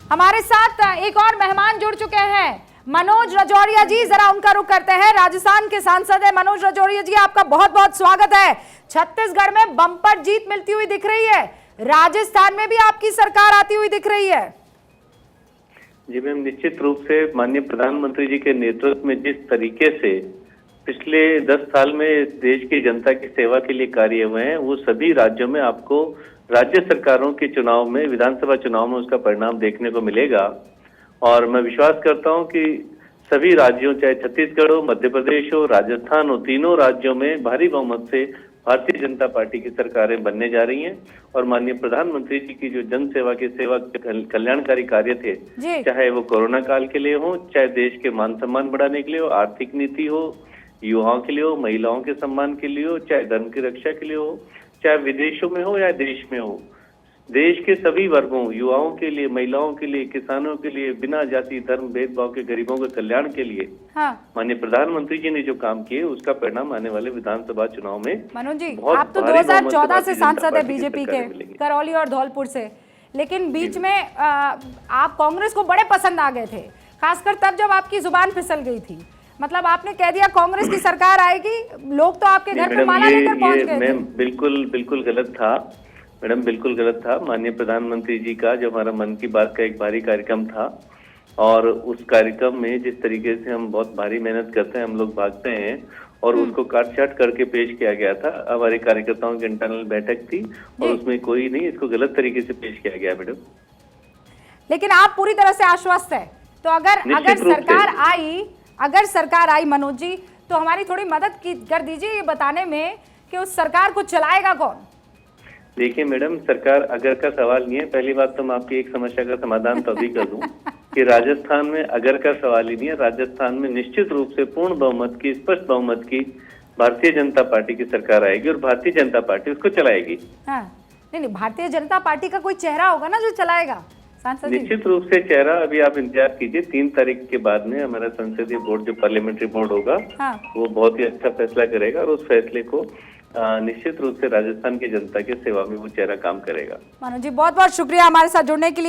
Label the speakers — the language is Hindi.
Speaker 1: हमारे साथ एक और मेहमान जुड़ चुके हैं, मनोज राजौरिया जी। जरा उनका रुख करते हैं। राजस्थान के सांसद है मनोज राजौरिया जी, आपका बहुत बहुत स्वागत है। छत्तीसगढ़ में बम्पर जीत मिलती हुई दिख रही है, राजस्थान में भी आपकी सरकार आती हुई दिख रही है।
Speaker 2: जी मैम, निश्चित रूप से माननीय प्रधानमंत्री जी के नेतृत्व में जिस तरीके से पिछले 10 साल में देश की जनता की सेवा के लिए कार्य हुए हैं, वो सभी राज्यों में आपको राज्य सरकारों के चुनाव में, विधानसभा चुनाव में उसका परिणाम देखने को मिलेगा। और मैं विश्वास करता हूं कि सभी राज्यों, चाहे छत्तीसगढ़ हो, मध्य प्रदेश हो, राजस्थान हो, तीनों राज्यों में भारी बहुमत से भारतीय जनता पार्टी की सरकारें बनने जा रही हैं। और माननीय प्रधानमंत्री जी की जो जन सेवा के कल्याणकारी कार्य थे, चाहे वो कोरोना काल के लिए हो, चाहे देश के मान सम्मान बढ़ाने के लिए हो, आर्थिक नीति हो, युवाओं के लिए हो, महिलाओं के सम्मान के लिए हो, चाहे धर्म की रक्षा के लिए हो, चाहे विदेशों में हो या देश में हो, देश के सभी वर्गों, युवाओं के लिए, महिलाओं के लिए, किसानों के लिए, बिना जाति धर्म भेदभाव के गरीबों के कल्याण के लिए माननीय प्रधानमंत्री जी ने जो काम किए, उसका परिणाम आने वाले विधानसभा चुनाव में।
Speaker 1: मनोज जी, आप तो 2014 से सांसद है बीजेपी के, करौली और धौलपुर से, लेकिन बीच में आप कांग्रेस को बड़े पसंद आ गए थे, खासकर तब जब आपकी जुबान फिसल गई थी। मतलब आपने कह दिया कांग्रेस की सरकार आएगी, लोग तो आपके घर पे माला लेकर पहुंच गए थे।
Speaker 2: बिल्कुल गलत था मैडम, बिल्कुल गलत था। माननीय प्रधानमंत्री जी का जो हमारा मन की बात का एक भारी कार्यक्रम था, और उस कार्यक्रम में जिस तरीके से हम बहुत भारी मेहनत करते हैं, हम लोग भागते हैं, और उसको काट छाट करके पेश किया गया था। हमारे कार्यकर्ताओं की इंटरनल बैठक थी और उसमें कोई नहीं, इसको गलत तरीके से पेश किया गया मैडम।
Speaker 1: लेकिन आप पूरी तरह से आश्वस्त है, तो अगर सरकार आई मनोज जी, तो हमारी थोड़ी मदद कर दीजिए ये बताने में कि उस सरकार को चलाएगा कौन।
Speaker 2: देखिए मैडम, सरकार अगर का सवाल नहीं है। पहली बात तो मैं आपकी एक समस्या का समाधान तो अभी कर दूं कि राजस्थान में अगर का सवाल ही नहीं है। राजस्थान में निश्चित रूप से पूर्ण बहुमत की, स्पष्ट बहुमत की भारतीय जनता पार्टी की सरकार आएगी और भारतीय जनता पार्टी उसको चलाएगी।
Speaker 1: हाँ, नहीं, भारतीय जनता पार्टी का कोई चेहरा होगा ना जो चलाएगा।
Speaker 2: निश्चित रूप से चेहरा अभी आप इंतजार कीजिए। 3 तारीख के बाद में हमारा संसदीय बोर्ड, जो पार्लियामेंट्री बोर्ड होगा, वो बहुत ही अच्छा फैसला करेगा, और उस फैसले को निश्चित रूप से राजस्थान की जनता की सेवा में वो चेहरा काम करेगा।
Speaker 1: मनोज जी, बहुत बहुत शुक्रिया हमारे साथ जुड़ने के लिए।